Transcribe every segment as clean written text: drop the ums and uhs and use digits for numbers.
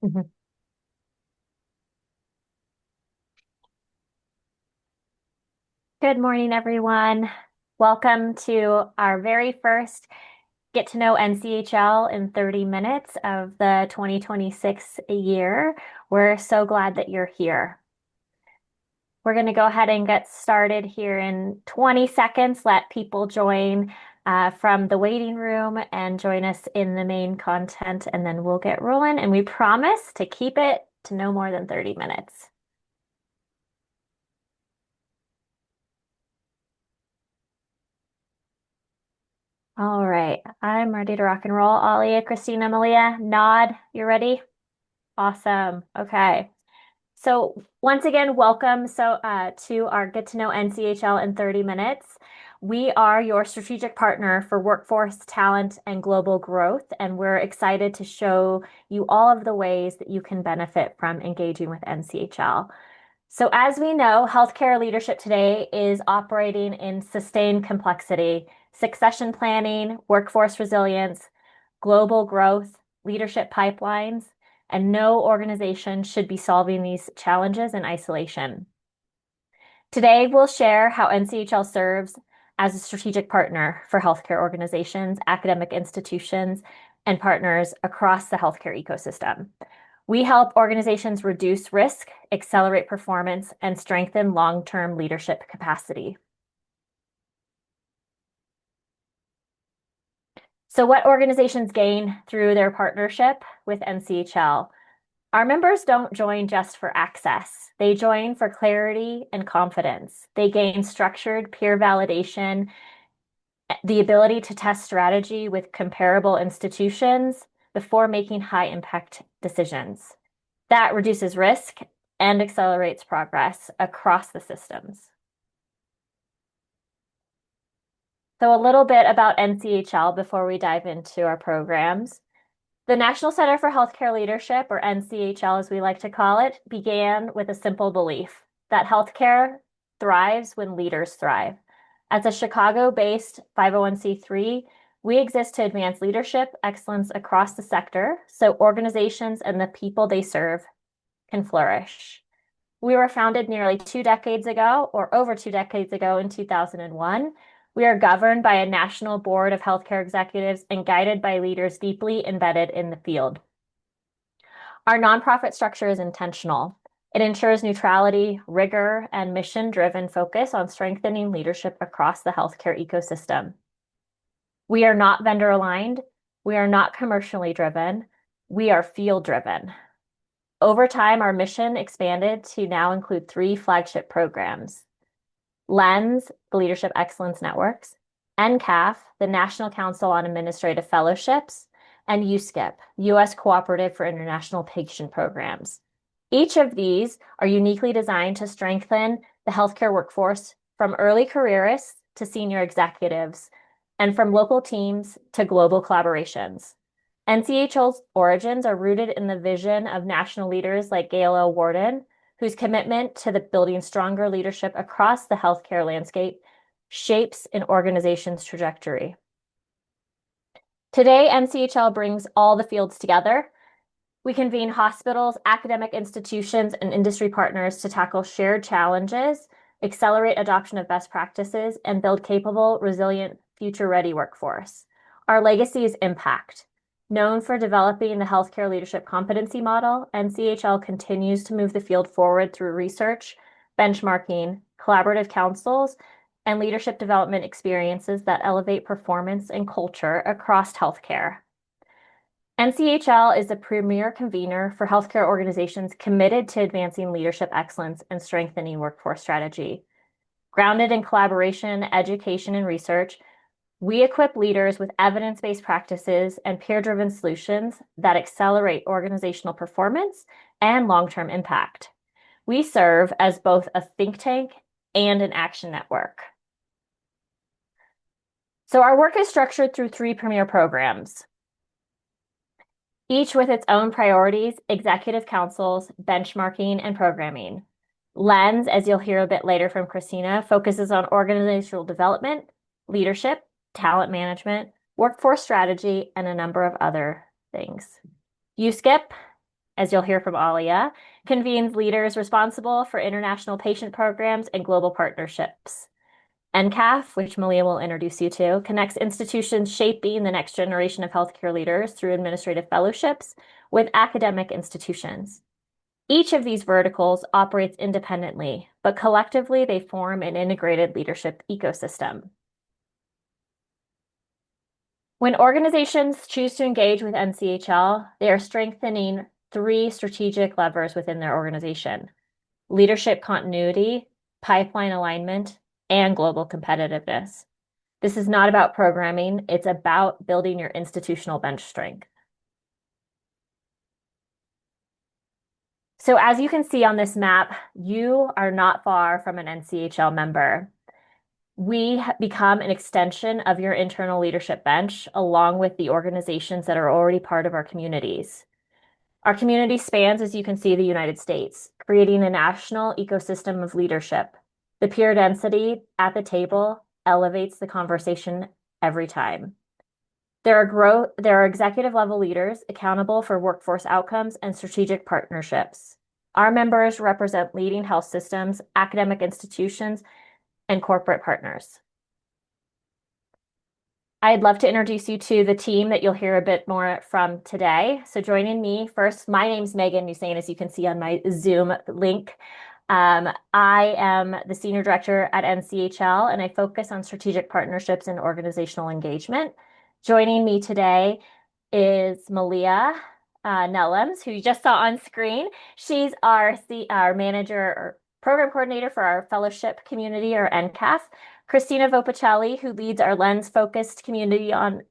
Mhm. Good morning, everyone. Welcome to our very first Get to Know NCHL in 30 minutes of the 2026 year. We're so glad that you're here. We're going to go ahead and get started here in 20 seconds. Let people join from the waiting room and join us in the main content, and then we'll get rolling. And we promise to keep it to no more than 30 minutes. All right, I'm ready to rock and roll. Ollie, Christina, Malia, nod. You ready? Awesome. Okay. So once again, welcome to our Get to Know NCHL in 30 minutes. We are your strategic partner for workforce talent and global growth, and we're excited to show you all of the ways that you can benefit from engaging with NCHL. So as we know, healthcare leadership today is operating in sustained complexity, succession planning, workforce resilience, global growth, leadership pipelines, and no organization should be solving these challenges in isolation. Today, we'll share how NCHL serves as a strategic partner for healthcare organizations, academic institutions, and partners across the healthcare ecosystem. We help organizations reduce risk, accelerate performance, and strengthen long-term leadership capacity. So what organizations gain through their partnership with NCHL? Our members don't join just for access. They join for clarity and confidence. They gain structured peer validation, the ability to test strategy with comparable institutions before making high impact decisions. That reduces risk and accelerates progress across the systems. So a little bit about NCHL before we dive into our programs. The National Center for Healthcare Leadership, or NCHL as we like to call it, began with a simple belief that healthcare thrives when leaders thrive. As a Chicago-based 501(c)(3), we exist to advance leadership excellence across the sector so organizations and the people they serve can flourish. We were founded nearly 2 decades ago, or over 2 decades ago in 2001. We are governed by a national board of healthcare executives and guided by leaders deeply embedded in the field. Our nonprofit structure is intentional. It ensures neutrality, rigor, and mission-driven focus on strengthening leadership across the healthcare ecosystem. We are not vendor aligned. We are not commercially driven. We are field driven. Over time, our mission expanded to now include 3 flagship programs. LENS, the Leadership Excellence Networks, NCAF, the National Council on Administrative Fellowships, and USCIP, U.S. Cooperative for International Patient Programs. Each of these are uniquely designed to strengthen the healthcare workforce from early careerists to senior executives, and from local teams to global collaborations. NCHL's origins are rooted in the vision of national leaders like Gail L. Worden, whose commitment to the building stronger leadership across the healthcare landscape shapes an organization's trajectory. Today, NCHL brings all the fields together. We convene hospitals, academic institutions, and industry partners to tackle shared challenges, accelerate adoption of best practices, and build capable, resilient, future-ready workforce. Our legacy is impact. Known for developing the healthcare leadership competency model, NCHL continues to move the field forward through research, benchmarking, collaborative councils, and leadership development experiences that elevate performance and culture across healthcare. NCHL is a premier convener for healthcare organizations committed to advancing leadership excellence and strengthening workforce strategy. Grounded in collaboration, education, and research, we equip leaders with evidence-based practices and peer-driven solutions that accelerate organizational performance and long-term impact. We serve as both a think tank and an action network. So our work is structured through 3 premier programs, each with its own priorities, executive councils, benchmarking, and programming. LENS, as you'll hear a bit later from Christina, focuses on organizational development, leadership, talent management, workforce strategy, and a number of other things. USCIP, as you'll hear from Alia, convenes leaders responsible for international patient programs and global partnerships. NCAF, which Malia will introduce you to, connects institutions shaping the next generation of healthcare leaders through administrative fellowships with academic institutions. Each of these verticals operates independently, but collectively they form an integrated leadership ecosystem. When organizations choose to engage with NCHL, they are strengthening three strategic levers within their organization: leadership continuity, pipeline alignment, and global competitiveness. This is not about programming, it's about building your institutional bench strength. So as you can see on this map, you are not far from an NCHL member. We become an extension of your internal leadership bench, along with the organizations that are already part of our communities. Our community spans, as you can see, the United States, creating a national ecosystem of leadership. The peer density at the table elevates the conversation every time. There are executive level leaders accountable for workforce outcomes and strategic partnerships. Our members represent leading health systems, academic institutions, and corporate partners. I'd love to introduce you to the team that you'll hear a bit more from today. So joining me first, my name's Megan Hussein, as you can see on my Zoom link. I am the Senior Director at NCHL, and I focus on strategic partnerships and organizational engagement. Joining me today is Malia Nellums, who you just saw on screen. She's our manager or program coordinator for our fellowship community, or NCAF. Christina Vopicelli, who leads our lens-focused community on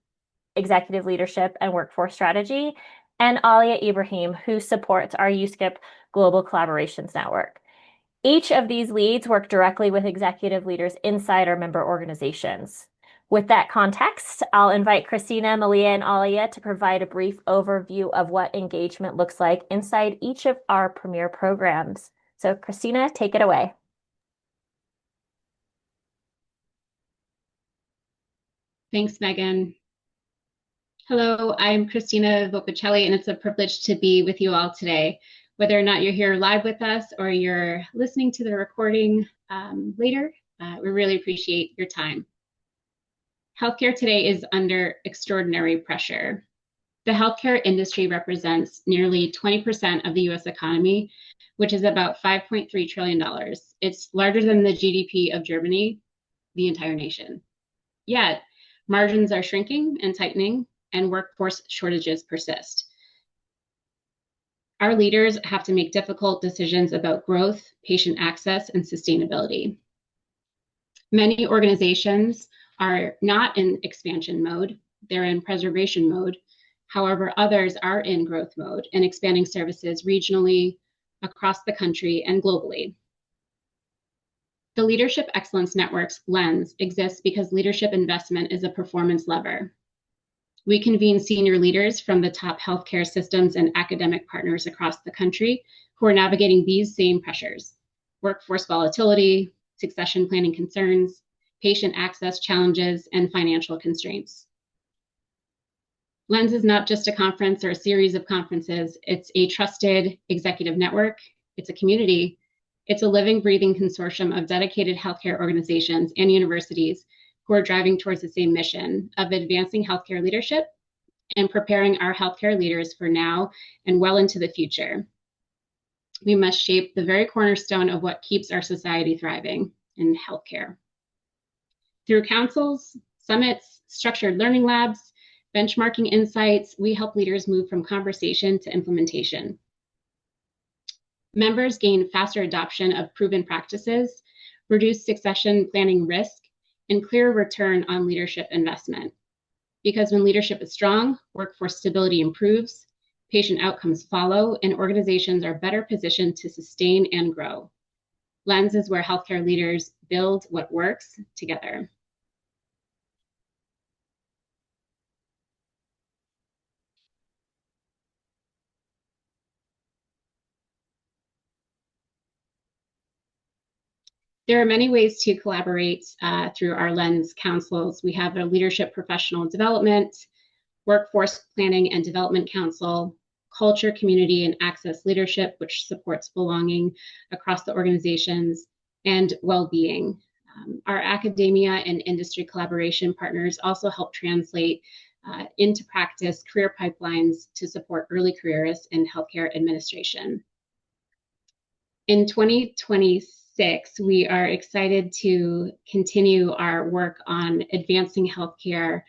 executive leadership and workforce strategy, and Alia Ibrahim, who supports our USKIP Global Collaborations Network. Each of these leads work directly with executive leaders inside our member organizations. With that context, I'll invite Christina, Malia, and Alia to provide a brief overview of what engagement looks like inside each of our premier programs. So Christina, take it away. Thanks, Megan. Hello, I'm Christina Vopicelli, and it's a privilege to be with you all today. Whether or not you're here live with us or you're listening to the recording later, we really appreciate your time. Healthcare today is under extraordinary pressure. The healthcare industry represents nearly 20% of the US economy, which is about $5.3 trillion. It's larger than the GDP of Germany, the entire nation. Yet, margins are shrinking and tightening, and workforce shortages persist. Our leaders have to make difficult decisions about growth, patient access, and sustainability. Many organizations are not in expansion mode, they're in preservation mode. However, others are in growth mode and expanding services regionally, across the country, and globally. The Leadership Excellence Network's lens exists because leadership investment is a performance lever. We convene senior leaders from the top healthcare systems and academic partners across the country who are navigating these same pressures: workforce volatility, succession planning concerns, patient access challenges, and financial constraints. Lens is not just a conference or a series of conferences. It's a trusted executive network. It's a community. It's a living, breathing consortium of dedicated healthcare organizations and universities who are driving towards the same mission of advancing healthcare leadership and preparing our healthcare leaders for now and well into the future. We must shape the very cornerstone of what keeps our society thriving in healthcare. Through councils, summits, structured learning labs, benchmarking insights, we help leaders move from conversation to implementation. Members gain faster adoption of proven practices, reduce succession planning risk, and clear return on leadership investment. Because when leadership is strong, workforce stability improves, patient outcomes follow, and organizations are better positioned to sustain and grow. Lens is where healthcare leaders build what works together. There are many ways to collaborate through our Lens councils. We have a leadership professional development, workforce planning and development council, culture, community, and access leadership, which supports belonging across the organizations, and well-being. Our academia and industry collaboration partners also help translate into practice career pipelines to support early careerists in healthcare administration. In 2026, we are excited to continue our work on advancing healthcare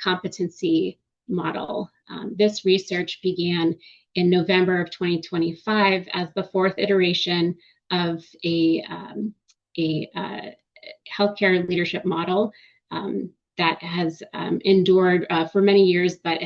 competency model. This research began in November of 2025 as the fourth iteration of a healthcare leadership model that has endured for many years, but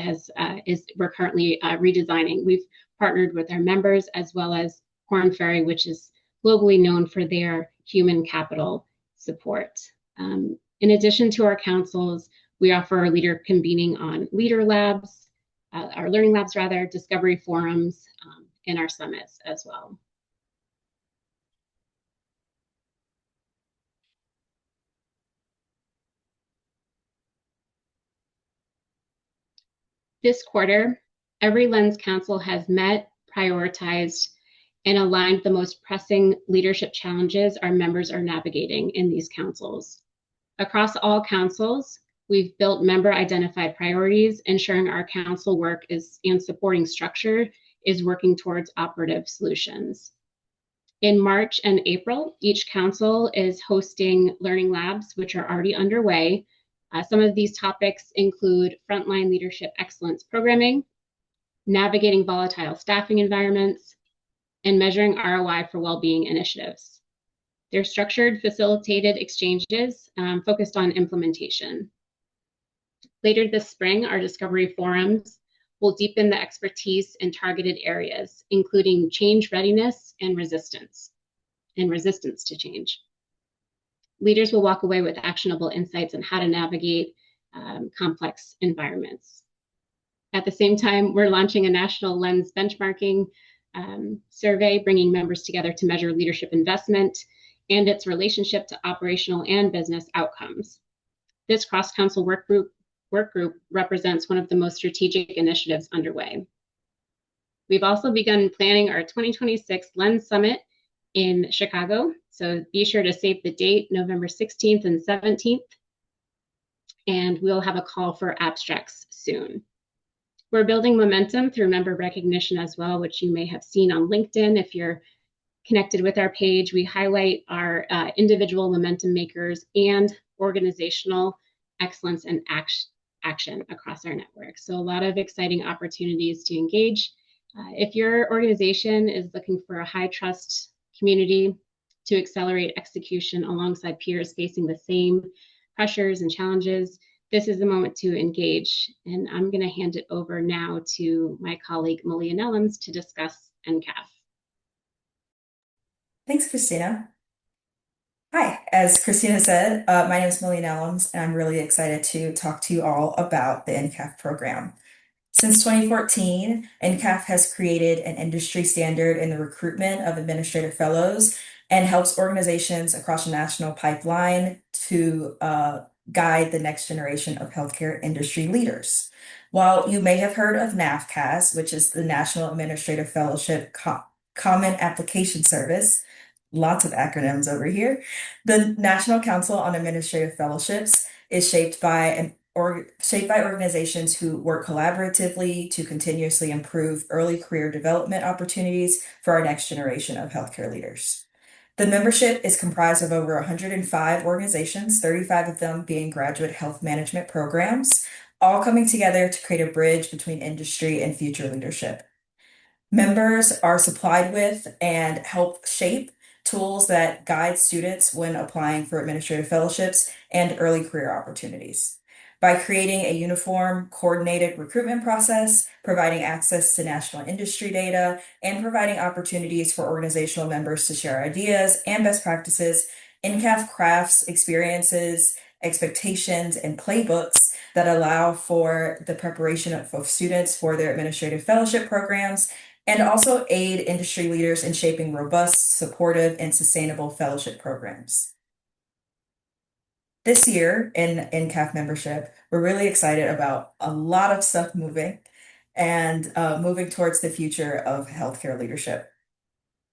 we're currently redesigning. We've partnered with our members as well as Korn Ferry, which is globally known for their human capital support. In addition to our councils, we offer our leader convening on leader labs, our learning labs rather, discovery forums, and our summits as well. This quarter, every Lens Council has met, prioritized, and aligned the most pressing leadership challenges our members are navigating in these councils. Across all councils, we've built member-identified priorities, ensuring our council work and supporting structure is working towards operative solutions. In March and April, each council is hosting learning labs, which are already underway. Some of these topics include frontline leadership excellence programming, navigating volatile staffing environments, and measuring ROI for well-being initiatives. They're structured, facilitated exchanges focused on implementation. Later this spring, our discovery forums will deepen the expertise in targeted areas, including change readiness and resistance to change. Leaders will walk away with actionable insights on how to navigate complex environments. At the same time, we're launching a national Lens benchmarking survey, bringing members together to measure leadership investment and its relationship to operational and business outcomes. This cross-council work group represents one of the most strategic initiatives underway. We've also begun planning our 2026 Lens Summit in Chicago, so be sure to save the date, November 16th and 17th, and we'll have a call for abstracts soon. We're building momentum through member recognition as well, which you may have seen on LinkedIn. If you're connected with our page, we highlight our individual momentum makers and organizational excellence and action across our network. So a lot of exciting opportunities to engage. If your organization is looking for a high trust community to accelerate execution alongside peers facing the same pressures and challenges, this is the moment to engage. And I'm going to hand it over now to my colleague, Malia Nellums, to discuss NCAF. Thanks, Christina. Hi, as Christina said, my name is Malia Nellums, and I'm really excited to talk to you all about the NCAF program. Since 2014, NCAF has created an industry standard in the recruitment of administrative fellows and helps organizations across the national pipeline to guide the next generation of healthcare industry leaders. While you may have heard of NAFCAS, which is the National Administrative Fellowship Common Application Service, lots of acronyms over here, the National Council on Administrative Fellowships is shaped by organizations who work collaboratively to continuously improve early career development opportunities for our next generation of healthcare leaders. The membership is comprised of over 105 organizations, 35 of them being graduate health management programs, all coming together to create a bridge between industry and future leadership. Members are supplied with and help shape tools that guide students when applying for administrative fellowships and early career opportunities. By creating a uniform, coordinated recruitment process, providing access to national industry data, and providing opportunities for organizational members to share ideas and best practices, NCAF crafts experiences, expectations, and playbooks that allow for the preparation of students for their administrative fellowship programs and also aid industry leaders in shaping robust, supportive, and sustainable fellowship programs. This year in NCAF membership, we're really excited about a lot of stuff moving. and moving towards the future of healthcare leadership.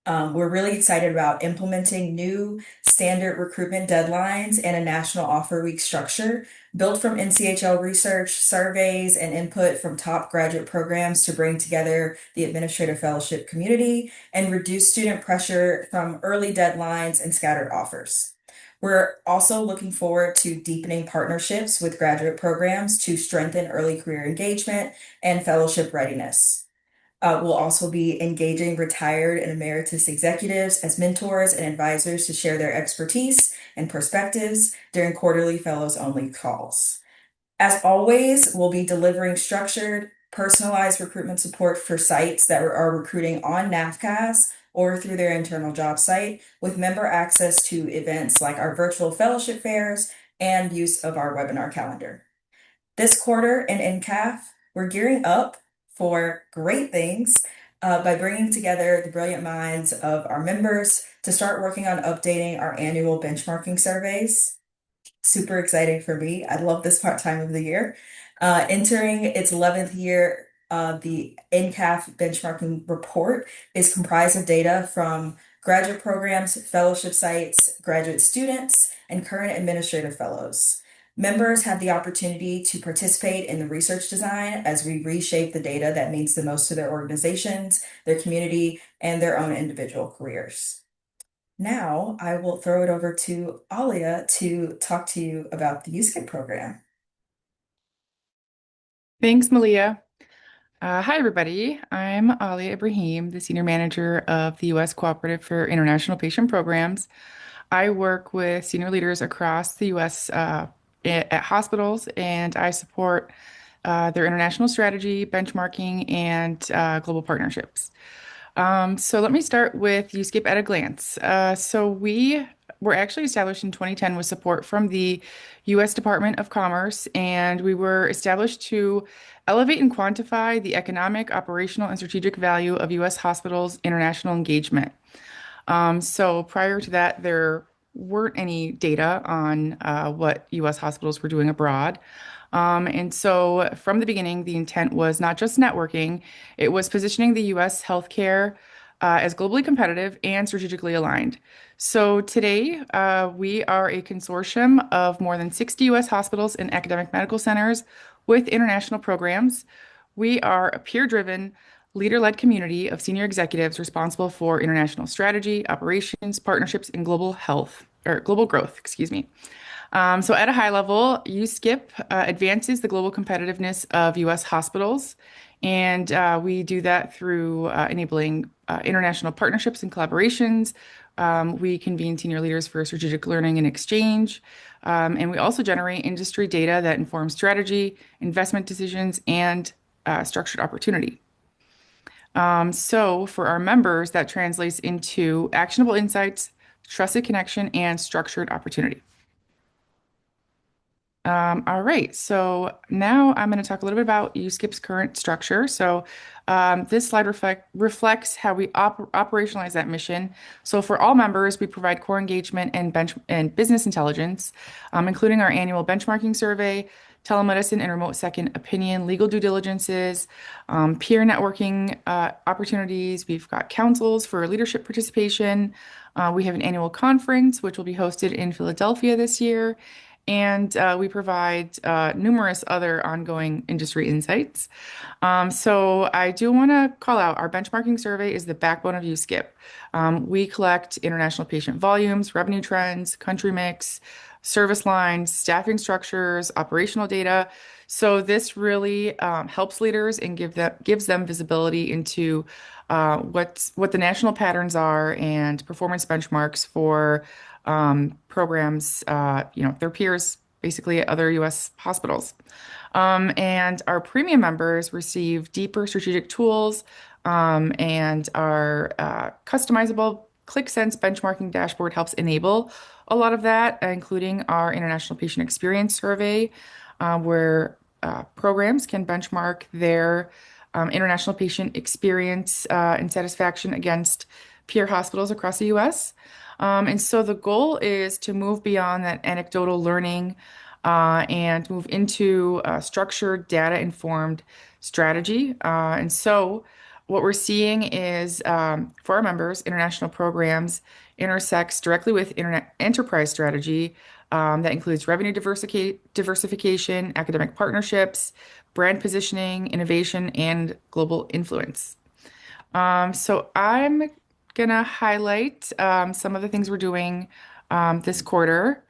We're really excited about implementing new standard recruitment deadlines and a national offer week structure built from NCHL research, surveys, and input from top graduate programs to bring together the administrative fellowship community and reduce student pressure from early deadlines and scattered offers. We're also looking forward to deepening partnerships with graduate programs to strengthen early career engagement and fellowship readiness. We'll also be engaging retired and emeritus executives as mentors and advisors to share their expertise and perspectives during quarterly fellows only calls. As always, we'll be delivering structured, personalized recruitment support for sites that are recruiting on NAFCAS or through their internal job site, with member access to events like our virtual fellowship fairs and use of our webinar calendar. This quarter in NCAF, we're gearing up for great things by bringing together the brilliant minds of our members to start working on updating our annual benchmarking surveys. Super exciting for me. I love this part time of the year. Entering its 11th year, the NCAF benchmarking report is comprised of data from graduate programs, fellowship sites, graduate students, and current administrative fellows. Members have the opportunity to participate in the research design as we reshape the data that means the most to their organizations, their community, and their own individual careers. Now I will throw it over to Alia to talk to you about the USKIP program. Thanks, Malia. Hi, everybody. I'm Ali Ibrahim, the Senior Manager of the U.S. Cooperative for International Patient Programs. I work with senior leaders across the U.S. At hospitals, and I support their international strategy, benchmarking, and global partnerships. So let me start with USKIP at a glance. So we were actually established in 2010 with support from the U.S. Department of Commerce, and we were established to elevate and quantify the economic, operational, and strategic value of U.S. hospitals' international engagement. So prior to that, there weren't any data on what U.S. hospitals were doing abroad. And so from the beginning, the intent was not just networking, it was positioning the U.S. healthcare as globally competitive and strategically aligned. So today, we are a consortium of more than 60 U.S. hospitals and academic medical centers with international programs. We are a peer-driven, leader-led community of senior executives responsible for international strategy, operations, partnerships, and global health, or global growth, excuse me. So at a high level, USKIP advances the global competitiveness of U.S. hospitals, and we do that through enabling international partnerships and collaborations. We convene senior leaders for strategic learning and exchange, and we also generate industry data that informs strategy, investment decisions, and structured opportunity. So for our members, that translates into actionable insights, trusted connection, and structured opportunity. All right, so now I'm going to talk a little bit about USKIP's current structure. So this slide reflects how we operationalize that mission. So for all members, we provide core engagement and business intelligence, including our annual benchmarking survey, telemedicine and remote second opinion, legal due diligences, peer networking opportunities. We've got councils for leadership participation. We have an annual conference, which will be hosted in Philadelphia this year. And we provide numerous other ongoing industry insights. So I do want to call out our benchmarking survey is the backbone of USKIP. We collect international patient volumes, revenue trends, country mix, service lines, staffing structures, operational data. So this really helps leaders and gives them visibility into what the national patterns are and performance benchmarks for programs, their peers, basically at other U.S. hospitals. And our premium members receive deeper strategic tools and our customizable ClickSense benchmarking dashboard helps enable a lot of that, including our International Patient Experience Survey, where programs can benchmark their international patient experience and satisfaction against peer hospitals across the U.S. And so the goal is to move beyond that anecdotal learning and move into structured, data-informed strategy. And so, what we're seeing is for our members, international programs intersects directly with internet enterprise strategy that includes revenue diversification, academic partnerships, brand positioning, innovation, and global influence. So I'm gonna highlight some of the things we're doing this quarter.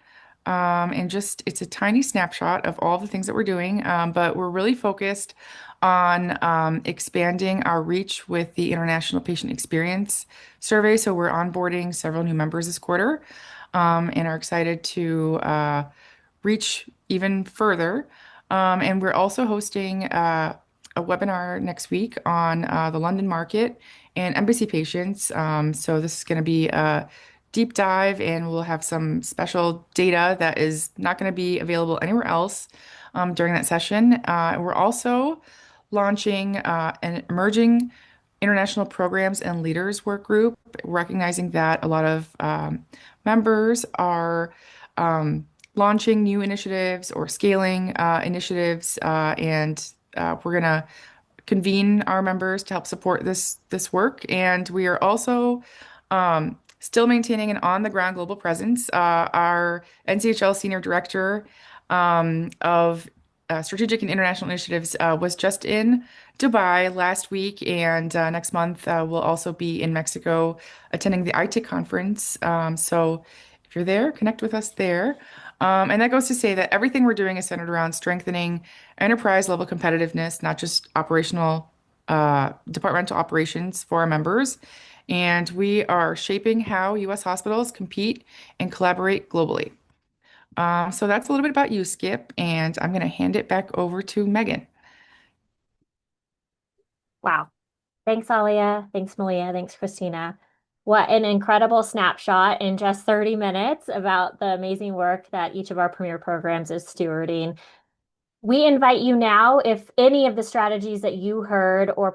And just it's a tiny snapshot of all the things that we're doing, but we're really focused on expanding our reach with the International Patient Experience Survey. So we're onboarding several new members this quarter, and are excited to reach even further. And we're also hosting a webinar next week on the London market and embassy patients. So this is going to be a deep dive, and we'll have some special data that is not going to be available anywhere else during that session. We're also launching an emerging international programs and leaders work group, recognizing that a lot of members are launching new initiatives or scaling initiatives, and we're going to convene our members to help support this work. And we are also still maintaining an on-the-ground global presence. Our NCHL Senior Director of Strategic and International Initiatives was just in Dubai last week, and next month we'll also be in Mexico attending the ITIC conference. So if you're there, connect with us there. And that goes to say that everything we're doing is centered around strengthening enterprise level competitiveness, not just operational, departmental operations for our members. And we are shaping how U.S. hospitals compete and collaborate globally. So that's a little bit about you, Skip, and I'm going to hand it back over to Megan. Wow. Thanks, Alia. Thanks, Malia. Thanks, Christina. What an incredible snapshot in just 30 minutes about the amazing work that each of our premier programs is stewarding. We invite you now, if any of the strategies that you heard or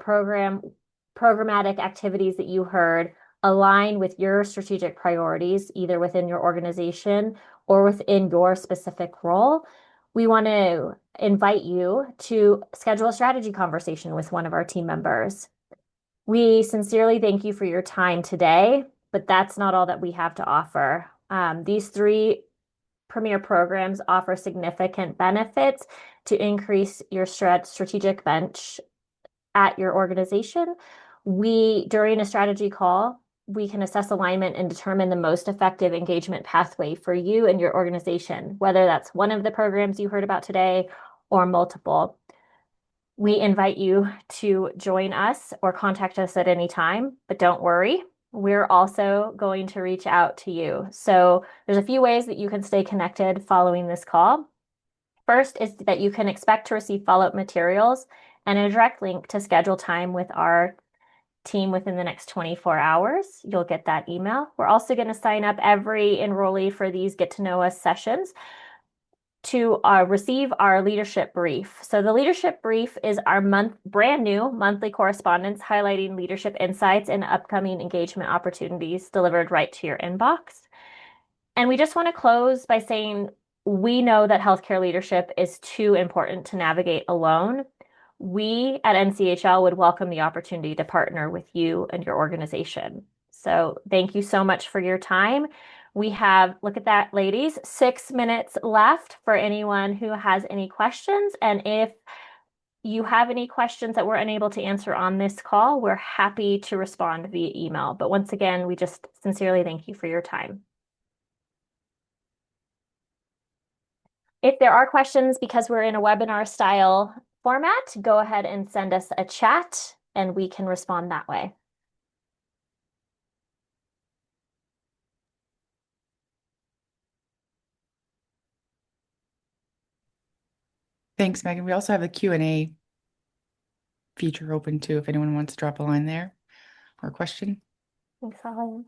programmatic activities that you heard align with your strategic priorities, either within your organization or within your specific role, we want to invite you to schedule a strategy conversation with one of our team members. We sincerely thank you for your time today, but that's not all that we have to offer. These three premier programs offer significant benefits to increase your strategic bench at your organization. During a strategy call, we can assess alignment and determine the most effective engagement pathway for you and your organization, whether that's one of the programs you heard about today or multiple. We invite you to join us or contact us at any time, but don't worry, we're also going to reach out to you. So there's a few ways that you can stay connected following this call. First is that you can expect to receive follow-up materials and a direct link to schedule time with our team within the next 24 hours. You'll get that email. We're also going to sign up every enrollee for these get to know us sessions to receive our leadership brief. So the leadership brief is our brand new monthly correspondence highlighting leadership insights and upcoming engagement opportunities delivered right to your inbox. And we just want to close by saying we know that healthcare leadership is too important to navigate alone. We at NCHL would welcome the opportunity to partner with you and your organization. So thank you so much for your time. We have, look at that, ladies, 6 minutes left for anyone who has any questions. And if you have any questions that we're unable to answer on this call, we're happy to respond via email. But once again, we just sincerely thank you for your time. If there are questions, because we're in a webinar style format, go ahead and send us a chat and we can respond that way. Thanks, Megan. We also have the Q&A feature open too, if anyone wants to drop a line there or a question. Thanks, Holly.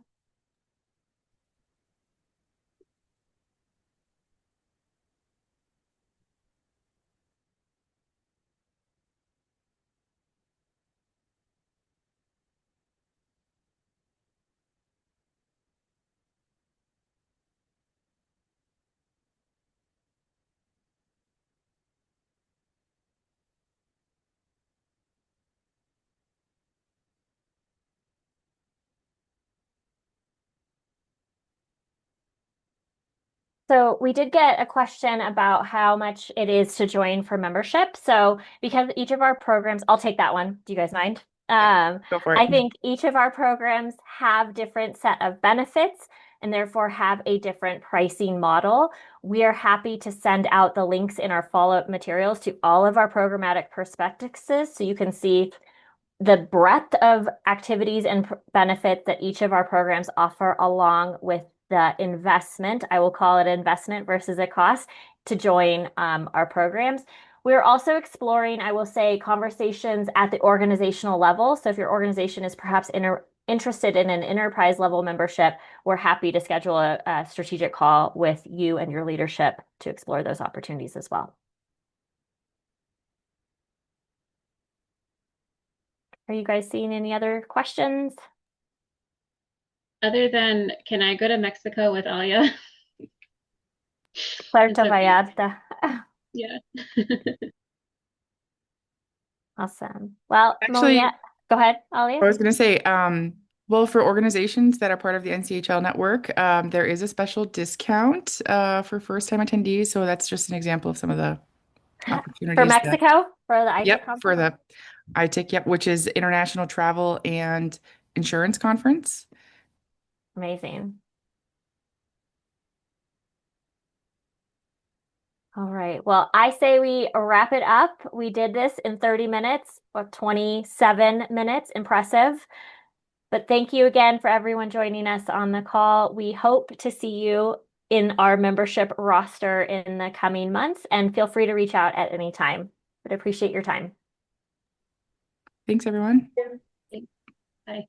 So we did get a question about how much it is to join for membership. So because each of our programs, I'll take that one. Do you guys mind? Go for it. I think each of our programs have different set of benefits and therefore have a different pricing model. We are happy to send out the links in our follow-up materials to all of our programmatic prospectuses so you can see the breadth of activities and benefits that each of our programs offer, along with the investment. I will call it investment versus a cost to join our programs. We're also exploring, I will say, conversations at the organizational level. So if your organization is perhaps interested in an enterprise level membership, we're happy to schedule a strategic call with you and your leadership to explore those opportunities as well. Are you guys seeing any other questions? Other than, can I go to Mexico with Alia? Puerto Vallarta. Yeah. Awesome. Well, Actually, Malia, go ahead, Alia. I was going to say, well, for organizations that are part of the NCHL network, there is a special discount for first-time attendees. So that's just an example of some of the For opportunities that, Mexico, for the ITIC yep, for conference. the ITIC, yep, which is International Travel and Insurance Conference. Amazing. All right. Well, I say we wrap it up. We did this in 30 minutes or 27 minutes. Impressive. But thank you again for everyone joining us on the call. We hope to see you in our membership roster in the coming months, and feel free to reach out at any time. But appreciate your time. Thanks, everyone. Thanks. Bye.